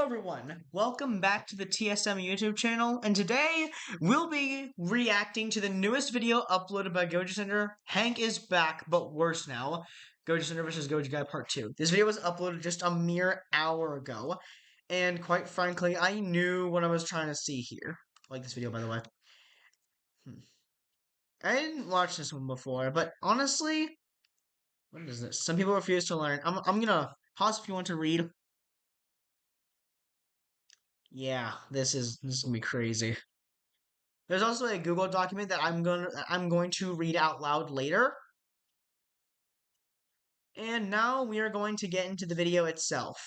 everyone, welcome back to the TSM YouTube channel, and today we'll be reacting to the newest video uploaded by Goji Center. Hank is back, but worse now. Goji Center vs. Goji Guy Part 2. This video was uploaded just a mere hour ago, and quite frankly, I knew what I was trying to see here. I like this video, by the way. I didn't watch this one before, but honestly, what is this? Some people refuse to learn. I'm gonna pause if you want to read. Yeah, this is gonna be crazy. There's also a Google document that I'm going to read out loud later. And now we are going to get into the video itself.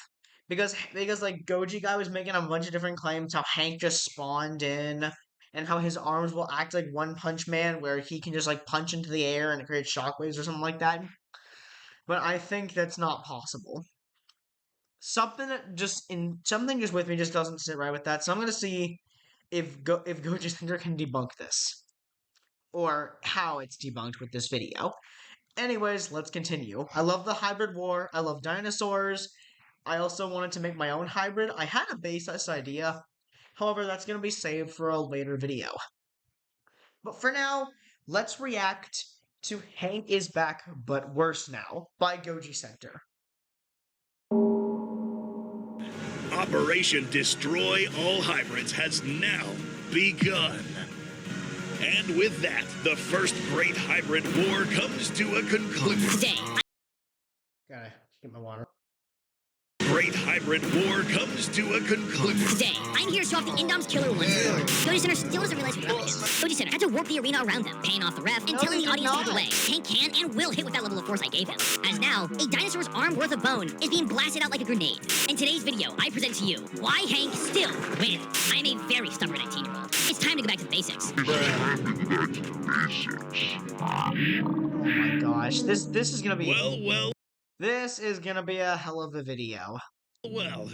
Because like Goji Guy was making a bunch of different claims how Hank just spawned in and how his arms will act like One Punch Man where he can just like punch into the air and it creates shockwaves or something like that. But I think that's not possible. Something just with me just doesn't sit right with that. So I'm gonna see if Goji Center can debunk this, or how it's debunked with this video. Anyways, let's continue. I love the hybrid war. I love dinosaurs. I also wanted to make my own hybrid. I had a basis idea. However, that's gonna be saved for a later video. But for now, let's react to Hank is Back, but Worse Now by Goji Center. Operation Destroy All Hybrids has now begun. And with that, the first great hybrid war comes to a conclusion. Today, Gotta get my water. Great hybrid war comes to a conclusion. Today, I'm here to show off the Indom's Killer One's board. Goji Center still doesn't realize what happened. Goji Center had to warp the arena around them, paying off the ref, and telling the audience to move away. Hank can and will hit with that level of force I gave him. As now, a dinosaur's arm worth of bone is being blasted out like a grenade. In today's video, I present to you why Hank still wins. I am a very stubborn 19-year-old. It's time to go back to the basics. Oh my gosh, this is gonna be Well, this is gonna be a hell of a video.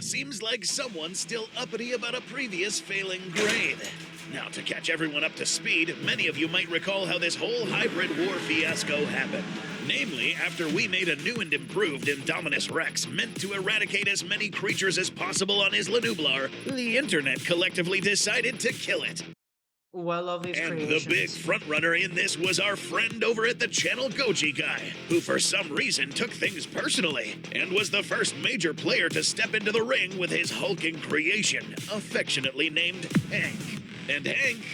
seems like someone's still uppity about a previous failing grade. Now, to catch everyone up to speed, many of you might recall how this whole hybrid war fiasco happened. Namely, after we made a new and improved Indominus Rex meant to eradicate as many creatures as possible on his Lanublar, the internet collectively decided to kill it. Ooh, I love these And creations. the big frontrunner in this was our friend over at the channel Goji Guy, who for some reason took things personally, and was the first major player to step into the ring with his hulking creation, affectionately named Hank. And Hank,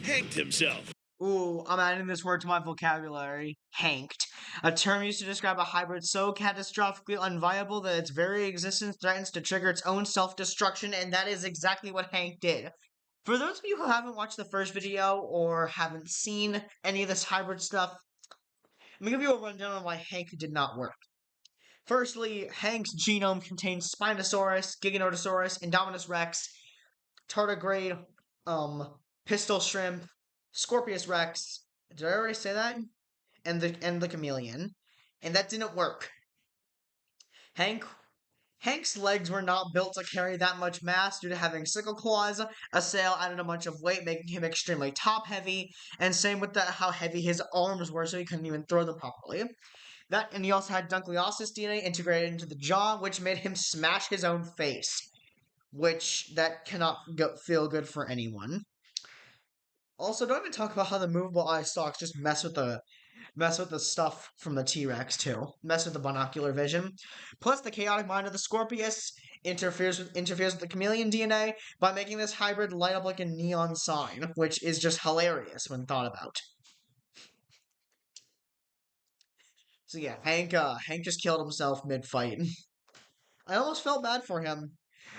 hanked himself. Ooh, I'm adding this word to my vocabulary. Hanked. A term used to describe a hybrid so catastrophically unviable that its very existence threatens to trigger its own self-destruction, and that is exactly what Hank did. For those of you who haven't watched the first video or haven't seen any of this hybrid stuff, I'm going to give you a rundown on why Hank did not work. Firstly, Hank's genome contains Spinosaurus, Giganotosaurus, Indominus Rex, Tardigrade, Pistol Shrimp, Scorpius Rex. Did I already say that? And the Chameleon. And that didn't work. Hank's legs were not built to carry that much mass due to having sickle claws. A sail added a bunch of weight, making him extremely top-heavy, and same with how heavy his arms were, so he couldn't even throw them properly. And he also had Dunkleosis DNA integrated into the jaw, which made him smash his own face, which that cannot feel good for anyone. Also, don't even talk about how the movable eye stalks just mess with the stuff from the T-Rex too. Mess with the binocular vision. Plus, the chaotic mind of the Scorpius interferes with the chameleon DNA by making this hybrid light up like a neon sign, which is just hilarious when thought about. So yeah, Hank just killed himself mid-fight. I almost felt bad for him.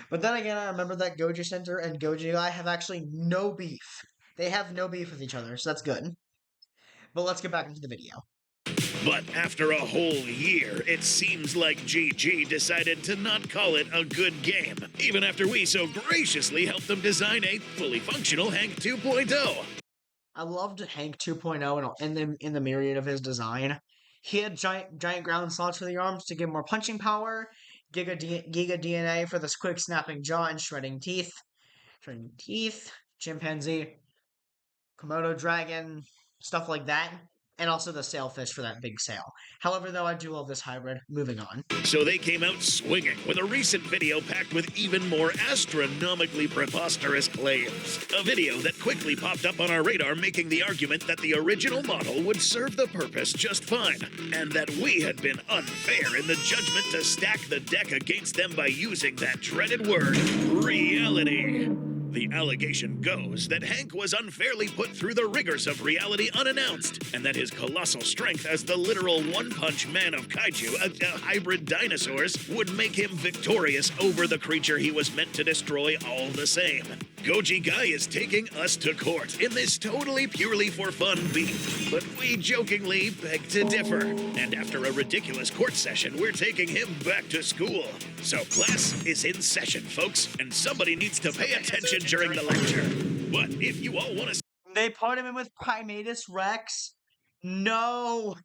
But then again, I remember that Goji Center and Goji Guy have actually no beef. They have no beef with each other, so that's good. But let's get back into the video. But after a whole year, it seems like GG decided to not call it a good game, even after we so graciously helped them design a fully functional Hank 2.0. I loved Hank 2.0 in the myriad of his design. He had giant ground slots for the arms to give more punching power, Giga DNA for the quick snapping jaw and shredding teeth, chimpanzee, Komodo dragon, stuff like that. and also the sailfish for that big sail. However, though, I do love this hybrid. Moving on. So they came out swinging with a recent video packed with even more astronomically preposterous claims. A video that quickly popped up on our radar, making the argument that the original model would serve the purpose just fine, and that we had been unfair in the judgment to stack the deck against them by using that dreaded word, reality. The allegation goes that Hank was unfairly put through the rigors of reality unannounced, and that his colossal strength as the literal one-punch man of kaiju, hybrid dinosaurs, would make him victorious over the creature he was meant to destroy all the same. Goji Guy is taking us to court in this totally purely for fun beat, but we jokingly beg to differ. And after a ridiculous court session, we're taking him back to school. So class is in session, folks, and somebody needs to pay attention during the lecture. But if you all want to... They put him in with Primatus Rex? No!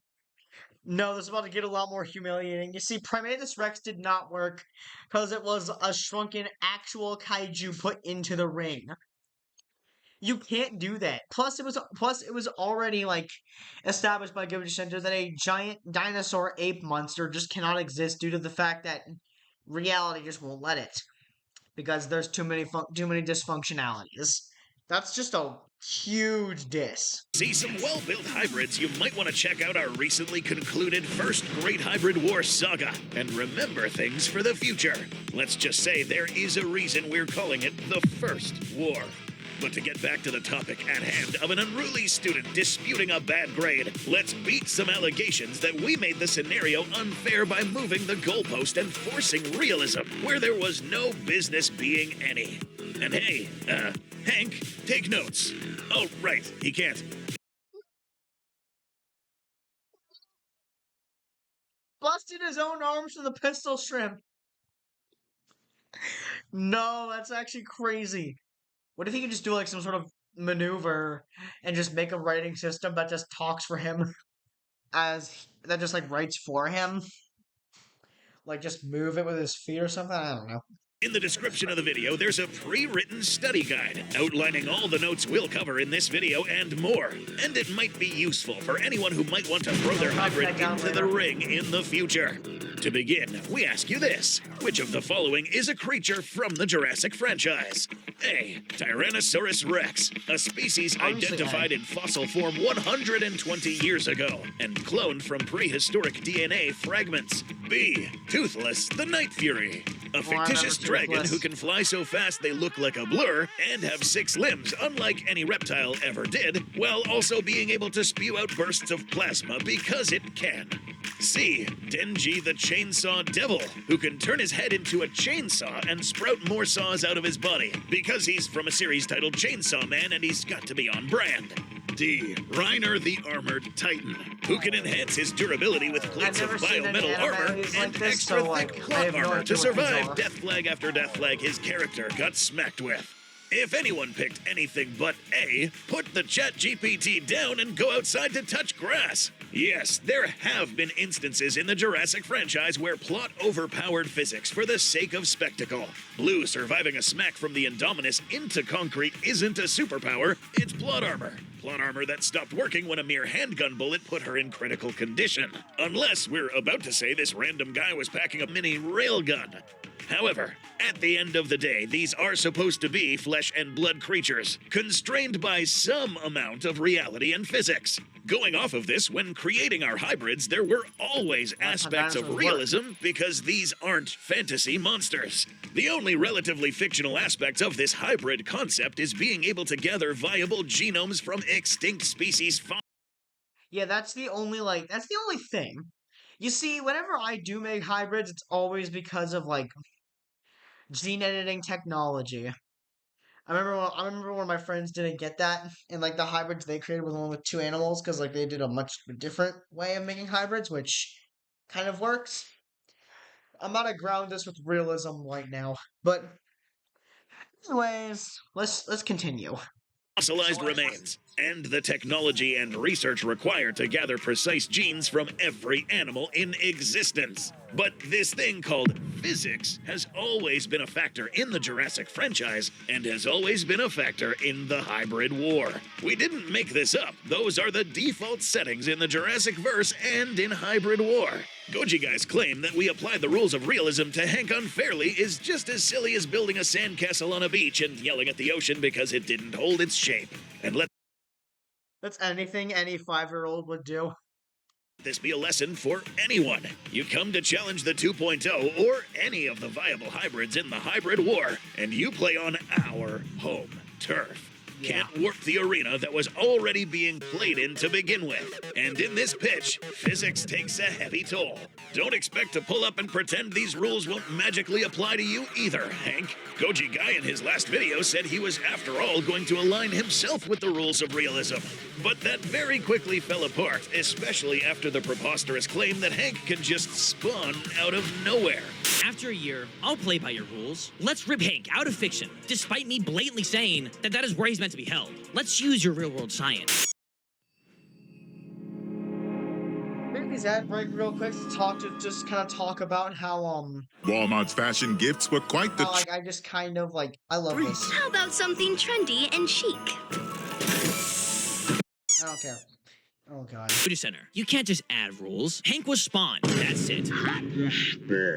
No, this is about to get a lot more humiliating. You see, Primatus Rex did not work because it was a shrunken actual kaiju put into the ring. You can't do that. Plus it was already like established by Goji Center that a giant dinosaur ape monster just cannot exist due to the fact that reality just won't let it because there's too many dysfunctionalities. That's just a huge diss. See some well-built hybrids, you might want to check out our recently concluded first Great Hybrid War saga and remember things for the future. Let's just say there is a reason we're calling it the First War. But to get back to the topic at hand of an unruly student disputing a bad grade, let's beat some allegations that we made the scenario unfair by moving the goalpost and forcing realism where there was no business being any. And hey, Hank, take notes. Oh, right, he can't. Busted his own arms with a pistol shrimp. No, that's actually crazy. What if he could just do like some sort of maneuver and just make a writing system that just talks for him that just like writes for him? Like just move it with his feet or something? I don't know. In the description of the video, there's a pre-written study guide outlining all the notes we'll cover in this video and more. And it might be useful for anyone who might want to throw their hybrid into the ring in the future. To begin, we ask you this. Which of the following is a creature from the Jurassic franchise? A. Tyrannosaurus rex, a species identified in fossil form 120 years ago and cloned from prehistoric DNA fragments. B. Toothless, the Night Fury, a fictitious dragon who can fly so fast they look like a blur and have 6 limbs, unlike any reptile ever did, while also being able to spew out bursts of plasma because it can. C. Denji the Chainsaw Devil, who can turn his head into a chainsaw and sprout more saws out of his body, because he's from a series titled Chainsaw Man and he's got to be on brand. D. Reiner the Armored Titan, who can enhance his durability with plates of biometal armor and extra thick plot armor to survive death flag after death flag his character got smacked with. If anyone picked anything but A, put the ChatGPT down and go outside to touch grass. Yes, there have been instances in the Jurassic franchise where plot overpowered physics for the sake of spectacle. Blue surviving a smack from the Indominus into concrete isn't a superpower, it's plot armor. Plot armor that stopped working when a mere handgun bullet put her in critical condition. Unless we're about to say this random guy was packing a mini railgun. However, at the end of the day, these are supposed to be flesh and blood creatures, constrained by some amount of reality and physics. Going off of this, when creating our hybrids, there were always aspects of realism because these aren't fantasy monsters. The only relatively fictional aspect of this hybrid concept is being able to gather viable genomes from extinct species. Yeah, that's the only thing. You see, whenever I do make hybrids, it's always because of like gene editing technology. I remember when my friends didn't get that, and like the hybrids they created was only with 2 animals because like they did a much different way of making hybrids, which kind of works. I'm gonna ground this with realism right now, but anyways, let's continue. Fossilized remains. and the technology and research required to gather precise genes from every animal in existence. But this thing called physics has always been a factor in the Jurassic franchise and has always been a factor in the hybrid war. We didn't make this up. Those are the default settings in the Jurassic verse and in hybrid war. Goji guys claim that we apply the rules of realism to Hank unfairly is just as silly as building a sandcastle on a beach and yelling at the ocean because it didn't hold its shape. And That's anything any 5-year-old would do. this be a lesson for anyone. You come to challenge the 2.0 or any of the viable hybrids in the hybrid war, and you play on our home turf. Can't warp the arena that was already being played in to begin with. And in this pitch, physics takes a heavy toll. Don't expect to pull up and pretend these rules won't magically apply to you either, Hank. Goji Guy in his last video said he was, after all, going to align himself with the rules of realism. But that very quickly fell apart, especially after the preposterous claim that Hank can just spawn out of nowhere. After a year, I'll play by your rules. Let's rip Hank out of fiction, despite me blatantly saying that that is where he's meant to be held. Let's use your real-world science. Maybe these ad break real quick to just kind of talk about how Walmart's fashion gifts were quite the I just kind of like I love this. How about something trendy and chic? I don't care. Oh god. Beauty Center, you can't just add rules. Hank was spawned. That's it.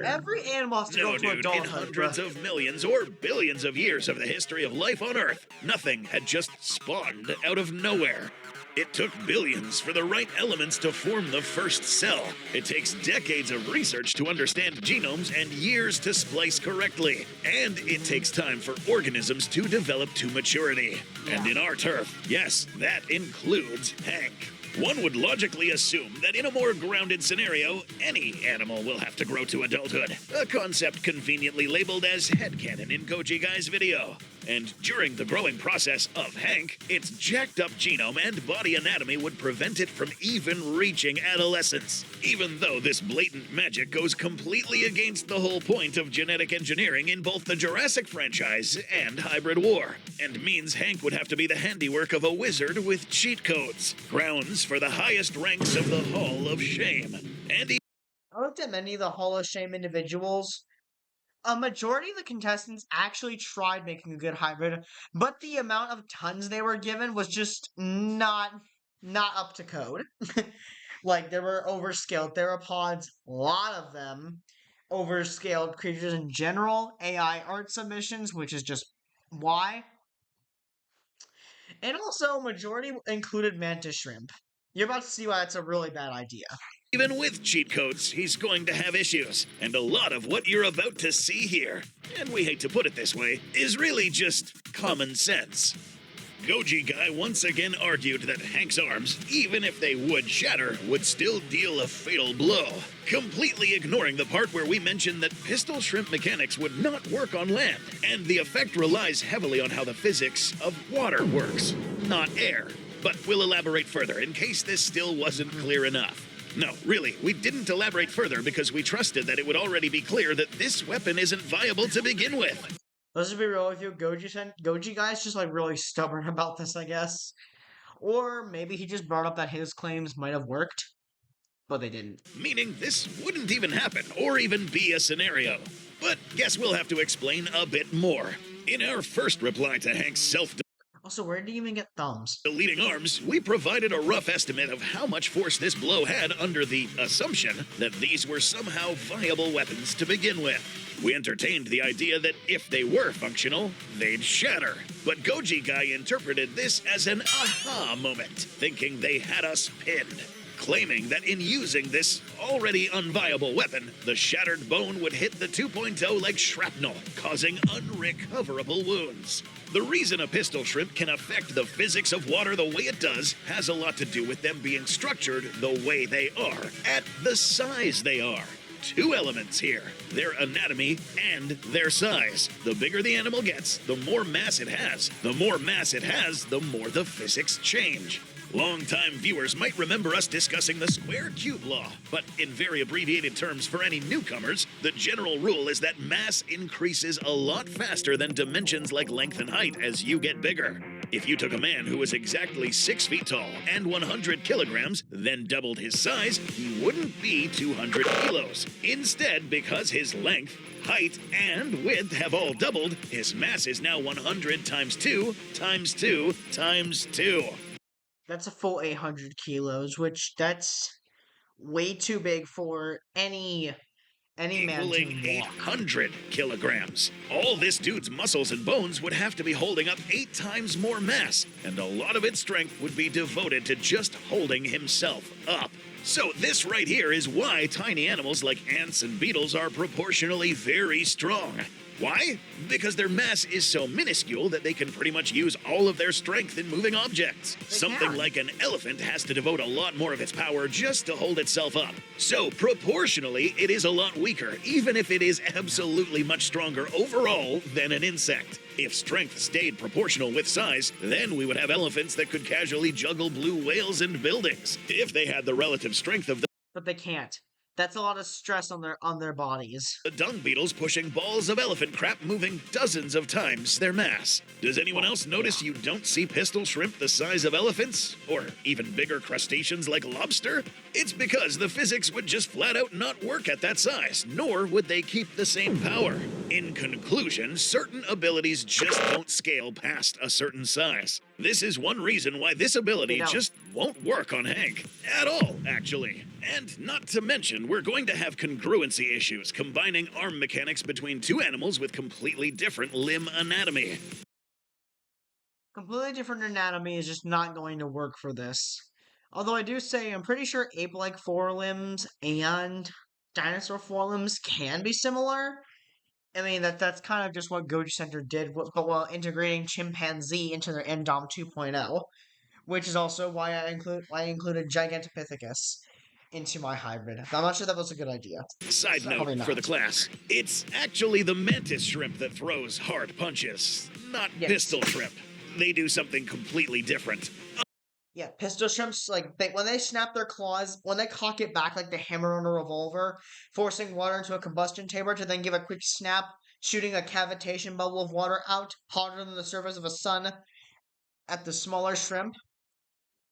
Every animal has to No, go to dude, in adulthood. hundreds of millions or billions of years of the history of life on Earth, nothing had just spawned out of nowhere. It took billions for the right elements to form the first cell. It takes decades of research to understand genomes and years to splice correctly. And it takes time for organisms to develop to maturity. And in our turf, yes, that includes Hank. One would logically assume that in a more grounded scenario, any animal will have to grow to adulthood, a concept conveniently labeled as headcanon in Goji Guy's video. And during the growing process of Hank, its jacked up genome and body anatomy would prevent it from even reaching adolescence, even though this blatant magic goes completely against the whole point of genetic engineering in both the Jurassic franchise and hybrid war, and means Hank would have to be the handiwork of a wizard with cheat codes, grounds for the highest ranks of the Hall of Shame. And I looked at many of the Hall of Shame individuals. A majority of the contestants actually tried making a good hybrid, but the amount of tons they were given was just not up to code. Like, they were overscaled theropods, a lot of them, overscaled creatures in general, AI art submissions, which is just why. And also, majority included mantis shrimp. You're about to see why that's a really bad idea. even with cheat codes, he's going to have issues. And a lot of what you're about to see here, and we hate to put it this way, is really just common sense. Goji Guy once again argued that Hank's arms, even if they would shatter, would still deal a fatal blow, completely ignoring the part where we mentioned that pistol shrimp mechanics would not work on land, and the effect relies heavily on how the physics of water works, not air. But we'll elaborate further in case this still wasn't clear enough. No, really, we didn't elaborate further because we trusted that it would already be clear that this weapon isn't viable to begin with. Let's just be real with you, Goji Guy's just like really stubborn about this, I guess. Or maybe he just brought up that his claims might have worked, but they didn't. Meaning this wouldn't even happen, or even be a scenario. But guess we'll have to explain a bit more. In our first reply to Hank's Also, where did he even get thumbs? deleting arms, we provided a rough estimate of how much force this blow had under the assumption that these were somehow viable weapons to begin with. We entertained the idea that if they were functional, they'd shatter. But Goji Guy interpreted this as an aha moment, thinking they had us pinned, claiming that in using this already unviable weapon, the shattered bone would hit the 2.0 like shrapnel, causing unrecoverable wounds. The reason a pistol shrimp can affect the physics of water the way it does has a lot to do with them being structured the way they are, at the size they are. Two elements here, their anatomy and their size. The bigger the animal gets, the more mass it has. The more mass it has, the more the physics change. Longtime viewers might remember us discussing the square cube law, but in very abbreviated terms for any newcomers, the general rule is that mass increases a lot faster than dimensions like length and height as you get bigger. If you took a man who was exactly 6 feet tall and 100 kilograms, then doubled his size, he wouldn't be 200 kilos. Instead, because his length, height, and width have all doubled, his mass is now 100 times 2 times 2 times 2. That's a full 800 kilos, which that's way too big for any man Equaling to walk. 800 kilograms. All this dude's muscles and bones would have to be holding up 8 times more mass, and a lot of its strength would be devoted to just holding himself up. So this right here is why tiny animals like ants and beetles are proportionally very strong. Why? Because their mass is so minuscule that they can pretty much use all of their strength in moving objects. Something like an elephant has to devote a lot more of its power just to hold itself up. So proportionally, it is a lot weaker, even if it is absolutely much stronger overall than an insect. If strength stayed proportional with size, then we would have elephants that could casually juggle blue whales and buildings. If they had the relative strength of But they can't. That's a lot of stress on their bodies. the dung beetles pushing balls of elephant crap moving dozens of times their mass. Does anyone else notice you don't see pistol shrimp the size of elephants? Or even bigger crustaceans like lobster? It's because the physics would just flat out not work at that size, nor would they keep the same power. In conclusion, certain abilities just don't scale past a certain size. This is one reason why this ability just won't work on Hank. At all, actually. And not to mention, we're going to have congruency issues, combining arm mechanics between two animals with completely different limb anatomy. Completely different anatomy is just not going to work for this. Although I do say I'm pretty sure ape-like forelimbs and dinosaur forelimbs can be similar. I mean, that's kind of just what Goji Center did, but while integrating chimpanzee into their Endom 2.0, which is also why I included Gigantopithecus into my hybrid. I'm not sure that was a good idea. Side Probably note not. for the class, it's actually the mantis shrimp that throws hard punches, not Yes. pistol shrimp. They do something completely different. Yeah, pistol shrimps, like, when they snap their claws, when they cock it back like the hammer on a revolver, forcing water into a combustion chamber to then give a quick snap, shooting a cavitation bubble of water out, hotter than the surface of a sun at the smaller shrimp,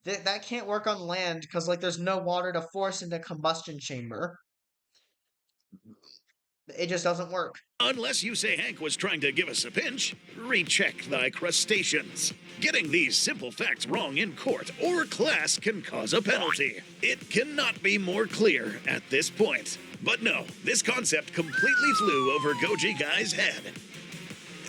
that can't work on land, because, like, there's no water to force into a combustion chamber. It just doesn't work. Unless you say Hank was trying to give us a pinch, recheck thy crustaceans. Getting these simple facts wrong in court or class can cause a penalty. It cannot be more clear at this point. But no, this concept completely flew over Goji Guy's head.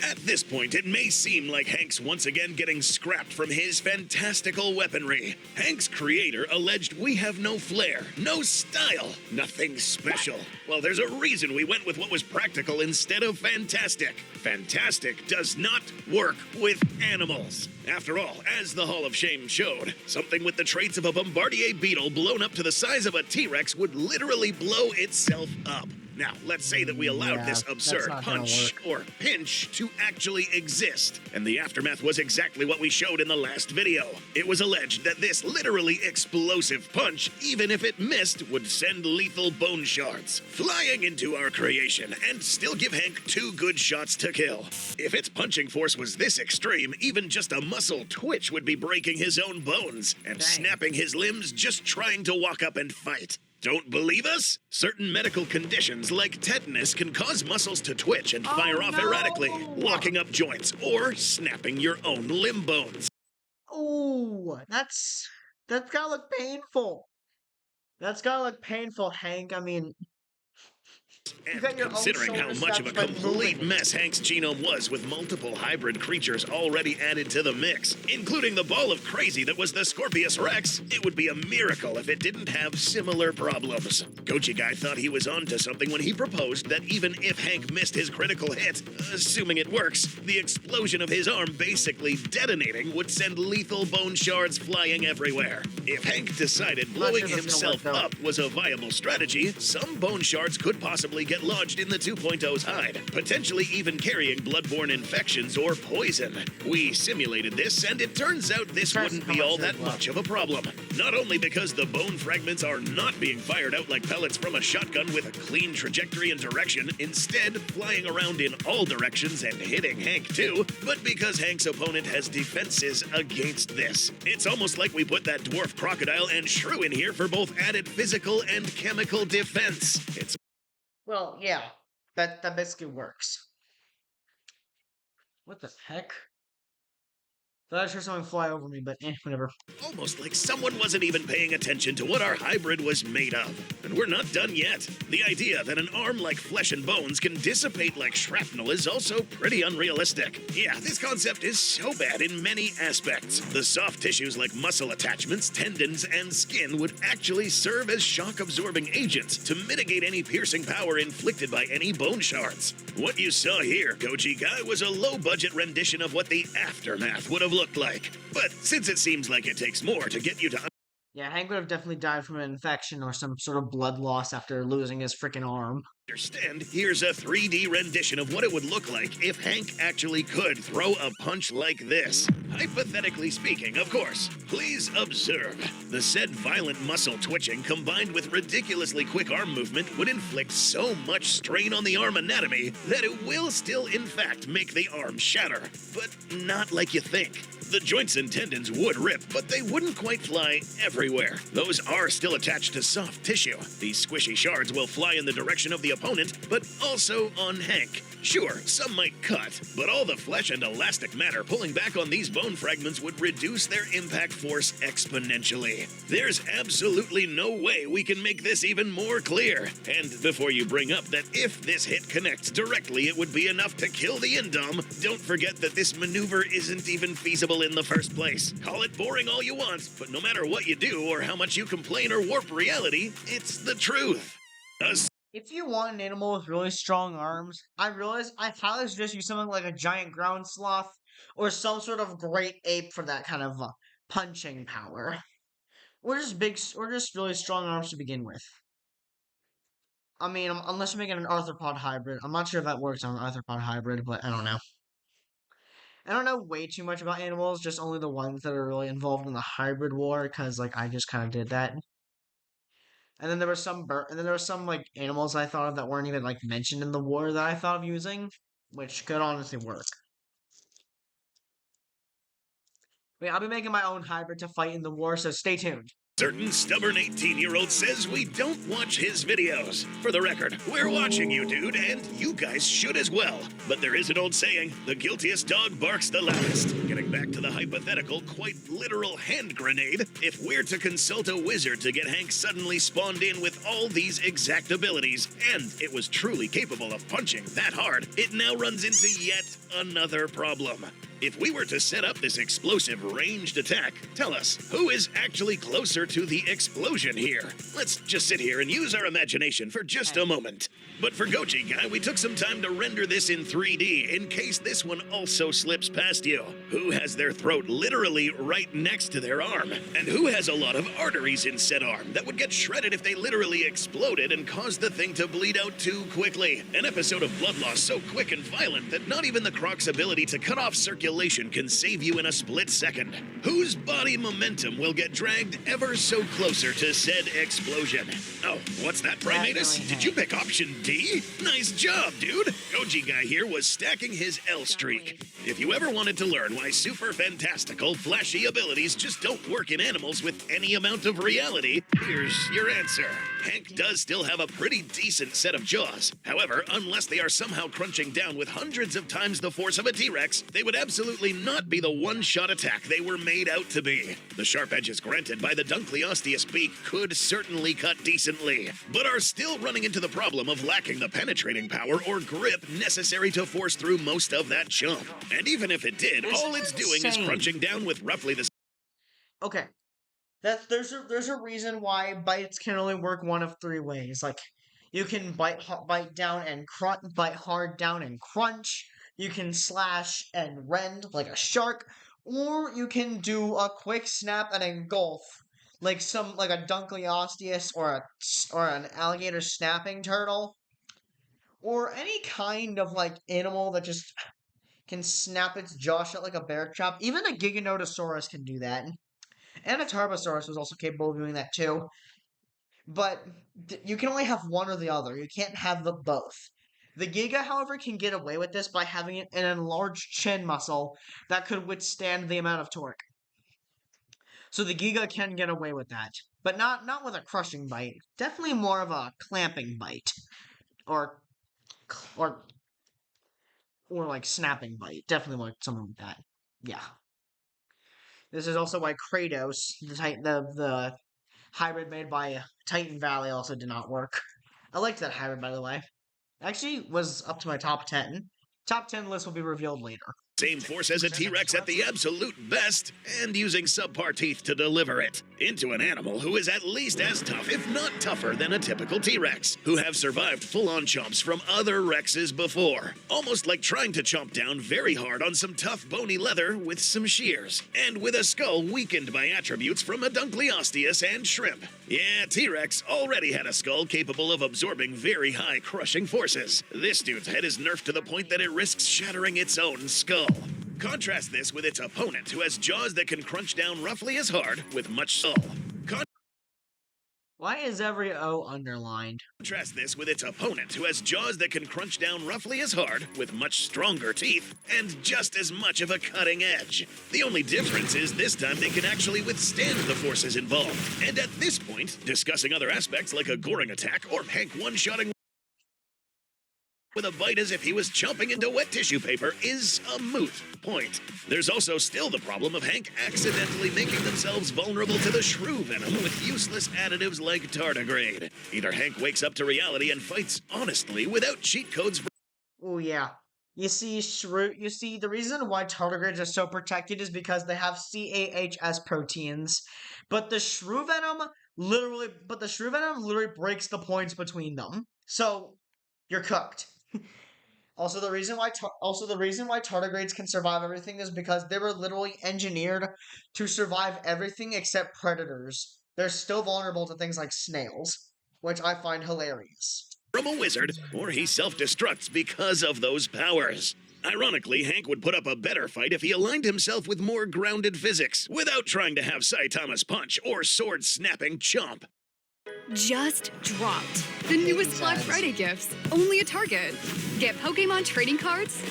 At this point, it may seem like Hank's once again getting scrapped from his fantastical weaponry. Hank's creator alleged we have no flair, no style, nothing special. Well, there's a reason we went with what was practical instead of fantastic. Fantastic does not work with animals. After all, as the Hall of Shame showed, something with the traits of a Bombardier beetle blown up to the size of a T-Rex would literally blow itself up. Now, let's say that we allowed this that's absurd not gonna punch or pinch to actually exist, and the aftermath was exactly what we showed in the last video. It was alleged that this literally explosive punch, even if it missed, would send lethal bone shards flying into our creation and still give Hank 2 good shots to kill. If its punching force was this extreme, even just a muscle twitch would be breaking his own bones and snapping his limbs just trying to walk up and fight. Don't believe us? Certain medical conditions like tetanus can cause muscles to twitch and fire off erratically, locking up joints or snapping your own limb bones. Ooh, that's gotta look painful. That's gotta look painful, Hank. I mean, And got your own considering how shoulder much of a straps by complete moving. mess Hank's genome was with multiple hybrid creatures already added to the mix, including the ball of crazy that was the Scorpius Rex, it would be a miracle if it didn't have similar problems. Goji Guy thought he was onto something when he proposed that even if Hank missed his critical hit, assuming it works, the explosion of his arm basically detonating would send lethal bone shards flying everywhere. If Hank decided Not blowing sure that's gonna himself work, though. up was a viable strategy, some bone shards could possibly directly get lodged in the 2.0's hide, potentially even carrying bloodborne infections or poison. We simulated this, and it turns out this wouldn't be all that much of a problem. Not only because the bone fragments are not being fired out like pellets from a shotgun with a clean trajectory and direction, instead flying around in all directions and hitting Hank too, but because Hank's opponent has defenses against this. It's almost like we put that dwarf crocodile and shrew in here for both added physical and chemical defense. It's Well, yeah, that basically works. What the heck? Thought I heard something fly over me, but whatever. almost like someone wasn't even paying attention to what our hybrid was made of. And we're not done yet. The idea that an arm like flesh and bones can dissipate like shrapnel is also pretty unrealistic. Yeah, this concept is so bad in many aspects. The soft tissues like muscle attachments, tendons, and skin would actually serve as shock-absorbing agents to mitigate any piercing power inflicted by any bone shards. What you saw here, Goji Guy, was a low-budget rendition of what the aftermath would have looked like. But since it seems like it takes more to get you to Yeah, Hank would have definitely died from an infection or some sort of blood loss after losing his freaking arm. understand, here's a 3D rendition of what it would look like if Hank actually could throw a punch like this. Hypothetically speaking, of course. Please observe. The said violent muscle twitching combined with ridiculously quick arm movement would inflict so much strain on the arm anatomy that it will still in fact make the arm shatter. But not like you think. The joints and tendons would rip, but they wouldn't quite fly everywhere. Those are still attached to soft tissue. These squishy shards will fly in the direction of the opponent, but also on Hank. Sure, some might cut, but all the flesh and elastic matter pulling back on these bone fragments would reduce their impact force exponentially. There's absolutely no way we can make this even more clear. And before you bring up that if this hit connects directly, it would be enough to kill the Indom, don't forget that this maneuver isn't even feasible in the first place. Call it boring all you want, but no matter what you do or how much you complain or warp reality, it's the truth. If you want an animal with really strong arms, I highly suggest you something like a giant ground sloth or some sort of great ape for that kind of punching power. Or just really strong arms to begin with. I mean, unless you're making an arthropod hybrid. I'm not sure if that works on an arthropod hybrid, but I don't know. I don't know way too much about animals, just only the ones that are really involved in the hybrid war, because like I just kind of did that. And then there were some like animals I thought of that weren't even like mentioned in the war that I thought of using, which could honestly work. Wait, I'll be making my own hybrid to fight in the war, so stay tuned. Certain stubborn 18-year-old says we don't watch his videos. For the record, we're watching you, dude, and you guys should as well. But there is an old saying, the guiltiest dog barks the loudest. Getting back to the hypothetical, quite literal hand grenade, if we're to consult a wizard to get Hank suddenly spawned in with all these exact abilities, and it was truly capable of punching that hard, it now runs into yet another problem. If we were to set up this explosive ranged attack, tell us, who is actually closer to the explosion here? Let's just sit here and use our imagination for just a moment. But for Goji Guy, we took some time to render this in 3D in case this one also slips past you. Who has their throat literally right next to their arm? And who has a lot of arteries in said arm that would get shredded if they literally exploded and caused the thing to bleed out too quickly? An episode of blood loss so quick and violent that not even the Croc's ability to cut off circulation can save you in a split second. Whose body momentum will get dragged ever so closer to said explosion? Oh, what's that, Primatus? Did you pick option D? Nice job, dude. Goji Guy here was stacking his L streak. If you ever wanted to learn why super fantastical, flashy abilities just don't work in animals with any amount of reality, here's your answer. Hank does still have a pretty decent set of jaws. However, unless they are somehow crunching down with hundreds of times the force of a T-Rex, they would absolutely not be the one-shot attack they were made out to be. The sharp edges granted by the Dunkleosteus beak could certainly cut decently, but are still running into the problem of lacking the penetrating power or grip necessary to force through most of that jump. And even if it did, all it's doing is crunching down with roughly the Okay. There's a reason why bites can only work one of three ways. Like, you can bite down and bite hard down and crunch. You can slash and rend like a shark, or you can do a quick snap and engulf, like a Dunkleosteus or an alligator snapping turtle. or any kind of like animal that just can snap its jaw shut like a bear trap. Even a Giganotosaurus can do that. And a Tarbosaurus was also capable of doing that too. But you can only have one or the other. You can't have the both. The Giga, however, can get away with this by having an enlarged chin muscle that could withstand the amount of torque. So the Giga can get away with that, but not with a crushing bite. Definitely more of a clamping bite, or or or like snapping bite. Definitely like something like that. Yeah. This is also why Kratos, the hybrid made by Titan Valley, also did not work. I liked that hybrid, by the way. Actually, was up to my top 10. Top 10 list will be revealed later. Same force as a T-Rex at the absolute best, and using subpar teeth to deliver it into an animal who is at least as tough, if not tougher, than a typical T-Rex, who have survived full-on chomps from other Rexes before. Almost like trying to chomp down very hard on some tough bony leather with some shears, and with a skull weakened by attributes from a Dunkleosteus and shrimp. Yeah, T-Rex already had a skull capable of absorbing very high crushing forces. This dude's head is nerfed to the point that it risks shattering its own skull. Contrast this with its opponent, who has jaws that can crunch down roughly as hard with much skull. Why is every O underlined? Contrast this with its opponent, who has jaws that can crunch down roughly as hard, with much stronger teeth, and just as much of a cutting edge. The only difference is this time they can actually withstand the forces involved. And at this point, discussing other aspects like a goring attack or Hank one-shotting with a bite as if he was chomping into wet tissue paper is a moot point. There's also still the problem of Hank accidentally making themselves vulnerable to the shrew venom with useless additives like tardigrade. Either Hank wakes up to reality and fights honestly without cheat codes. Oh yeah. You see, the reason why tardigrades are so protected is because they have CAHS proteins. But the shrew venom literally breaks the points between them. So, you're cooked. Also, the reason why tardigrades can survive everything is because they were literally engineered to survive everything except predators. They're still vulnerable to things like snails, which I find hilarious. From a wizard, or he self-destructs because of those powers. Ironically, Hank would put up a better fight if he aligned himself with more grounded physics, without trying to have Saitama's punch or sword-snapping chomp. Just dropped. The newest Black Friday gifts, only at Target. Get Pokemon trading cards.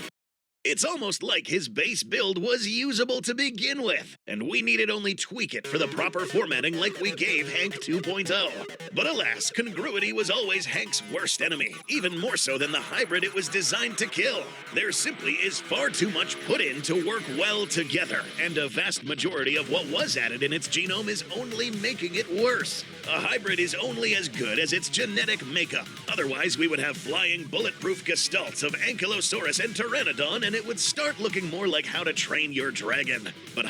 It's almost like his base build was usable to begin with, and we needed only tweak it for the proper formatting like we gave Hank 2.0. But alas, congruity was always Hank's worst enemy, even more so than the hybrid it was designed to kill. There simply is far too much put in to work well together, and a vast majority of what was added in its genome is only making it worse. A hybrid is only as good as its genetic makeup. Otherwise, we would have flying bulletproof gestalts of Ankylosaurus and Pteranodon, and it would start looking more like How to Train Your Dragon. But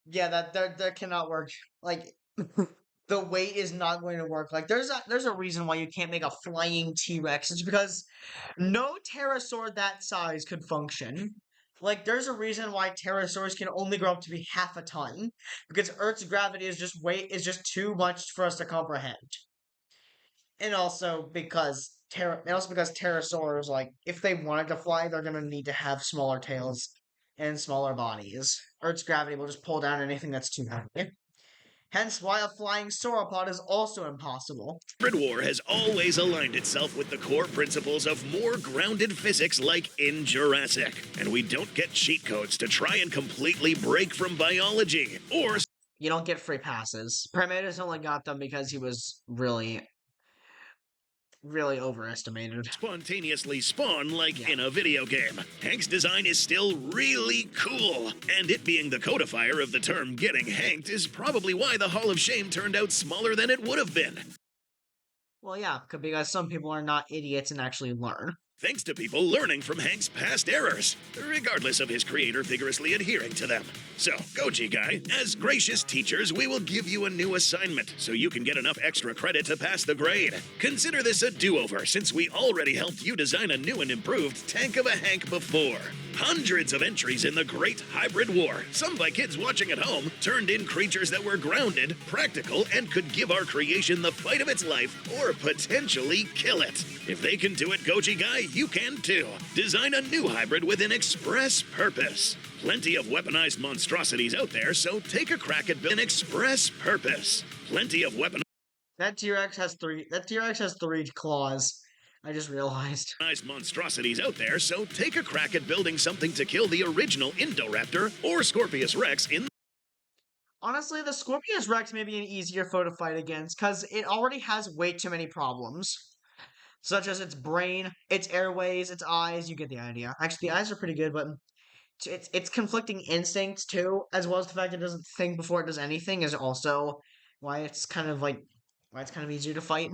yeah, that cannot work. Like the weight is not going to work. Like there's a reason why you can't make a flying T-Rex. It's because no pterosaur that size could function. Like there's a reason why pterosaurs can only grow up to be half a ton, because Earth's gravity is just too much for us to comprehend. And also because pterosaurs, like, if they wanted to fly, they're gonna need to have smaller tails and smaller bodies. Earth's gravity will just pull down anything that's too heavy. Hence why a flying sauropod is also impossible. hybrid war has always aligned itself with the core principles of more grounded physics like in Jurassic. And we don't get cheat codes to try and completely break from biology, or you don't get free passes. Primatus only got them because he was really overestimated. Spontaneously spawn like in a video game. Hank's design is still really cool, and it being the codifier of the term getting hanked is probably why the Hall of Shame turned out smaller than it would have been. Well, yeah, because some people are not idiots and actually learn. Thanks to people learning from Hank's past errors, regardless of his creator vigorously adhering to them. So, Goji guy, as gracious teachers, we will give you a new assignment so you can get enough extra credit to pass the grade. Consider this a do-over since we already helped you design a new and improved Tank of a Hank before. Hundreds of entries in the Great Hybrid War, some by kids watching at home, turned in creatures that were grounded, practical, and could give our creation the fight of its life or potentially kill it. If they can do it, Goji Guy, you can too. Design a new hybrid with an express purpose. Plenty of weaponized monstrosities out there, so take a crack at an express purpose. Plenty of weaponized That T-Rex has three. That T-Rex has three claws. I just realized. monstrosities out there, so take a crack at building something to kill the original Indoraptor or Scorpius Rex in. Honestly, the Scorpius Rex may be an easier foe to fight against, because it already has way too many problems. Such as its brain, its airways, its eyes, you get the idea. Actually, the eyes are pretty good, but its conflicting instincts too, as well as the fact that it doesn't think before it does anything, is also why it's kind of easier to fight.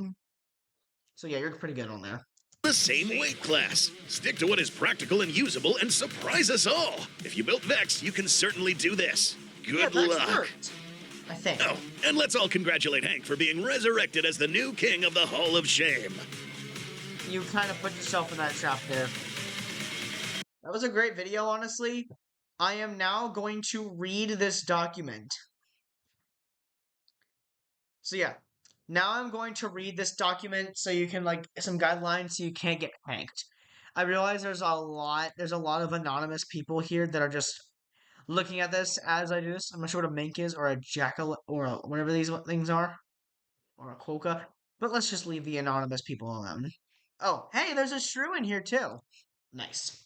So yeah, you're pretty good on there. The same weight class. Stick to what is practical and usable and surprise us all. If you built Vex, you can certainly do this. Good Vex luck. worked, I think. Oh, and let's all congratulate Hank for being resurrected as the new king of the Hall of Shame. You kind of put yourself in that trap there. That was a great video, honestly. I am now going to read this document. So yeah, now I'm going to read this document so you can, some guidelines so you can't get hacked. I realize there's a lot of anonymous people here that are just looking at this as I do this. I'm not sure what a mink is, or a jackal, or whatever these things are, or a quokka. But let's just leave the anonymous people alone. Oh, hey, there's a shrew in here too. Nice.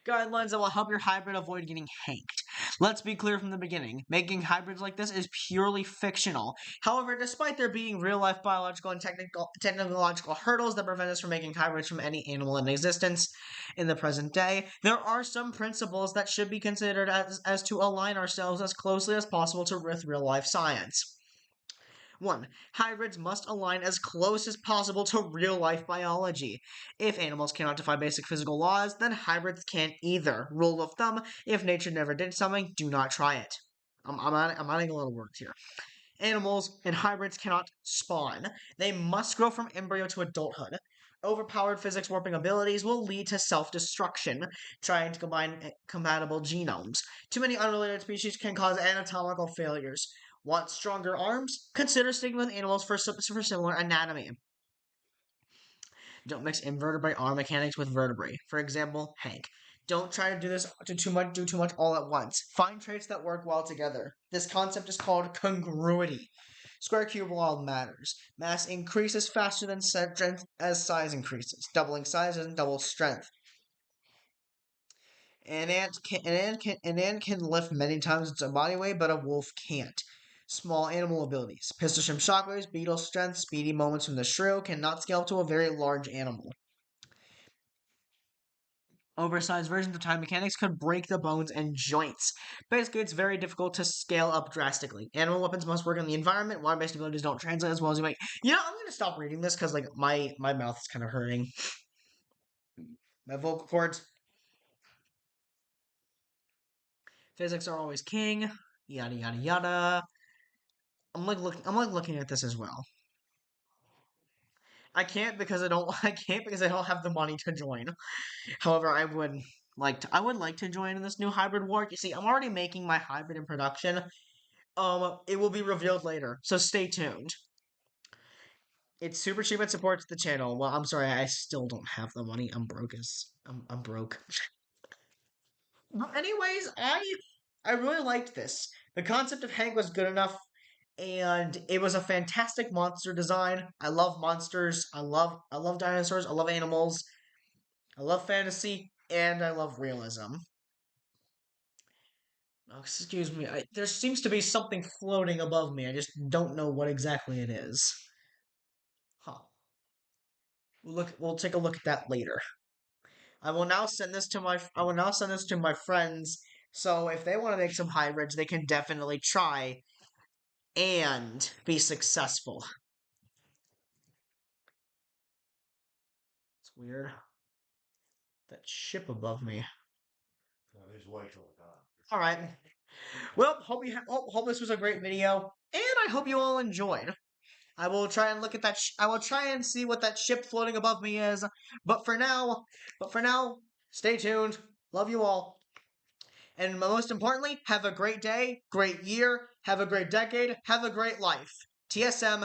Guidelines that will help your hybrid avoid getting hanked. Let's be clear from the beginning. Making hybrids like this is purely fictional. However, despite there being real-life biological and technological hurdles that prevent us from making hybrids from any animal in existence in the present day, there are some principles that should be considered as to align ourselves as closely as possible with real-life science. 1. Hybrids must align as close as possible to real-life biology. If animals cannot defy basic physical laws, then hybrids can't either. Rule of thumb, if nature never did something, do not try it. I'm adding a little words here. Animals and hybrids cannot spawn. They must grow from embryo to adulthood. Overpowered physics warping abilities will lead to self-destruction, trying to combine compatible genomes. Too many unrelated species can cause anatomical failures. Want stronger arms? Consider sticking with animals for similar anatomy. Don't mix invertebrate arm mechanics with vertebrae. For example, Hank. Don't try to do too much all at once. Find traits that work well together. This concept is called congruity. Square cube law matters. Mass increases faster than strength as size increases. Doubling size doesn't double strength. An ant can lift many times its body weight, but a wolf can't. Small animal abilities. Pistol shrimp shockwaves, beetle strength, speedy moments from the shrew cannot scale to a very large animal. Oversized versions of time mechanics could break the bones and joints. Basically, it's very difficult to scale up drastically. Animal weapons must work in the environment. Water-based abilities don't translate as well as you might. You know, I'm going to stop reading this because, my mouth is kind of hurting. My vocal cords. Physics are always king. Yada, yada, yada. I'm looking at this as well. I can't because I don't have the money to join. However, I would like to join in this new hybrid war. You see, I'm already making my hybrid in production. It will be revealed later, so stay tuned. It's super cheap and supports the channel. Well, I'm sorry, I still don't have the money. I'm broke. I'm broke. But anyways, I really liked this. The concept of Hank was good enough, and it was a fantastic monster design. I love monsters. I love dinosaurs. I love animals. I love fantasy, and I love realism. Oh, excuse me. There seems to be something floating above me. I just don't know what exactly it is. Huh. We'll take a look at that later. I will now send this to my friends. So if they want to make some hybrids, they can definitely try and be successful. It's weird. That ship above me. All right. Well, hope this was a great video, and I hope you all enjoyed. I will try and look at that. I will try and see what that ship floating above me is. But for now, Stay tuned. Love you all. And most importantly, have a great day, great year, have a great decade, have a great life. TSM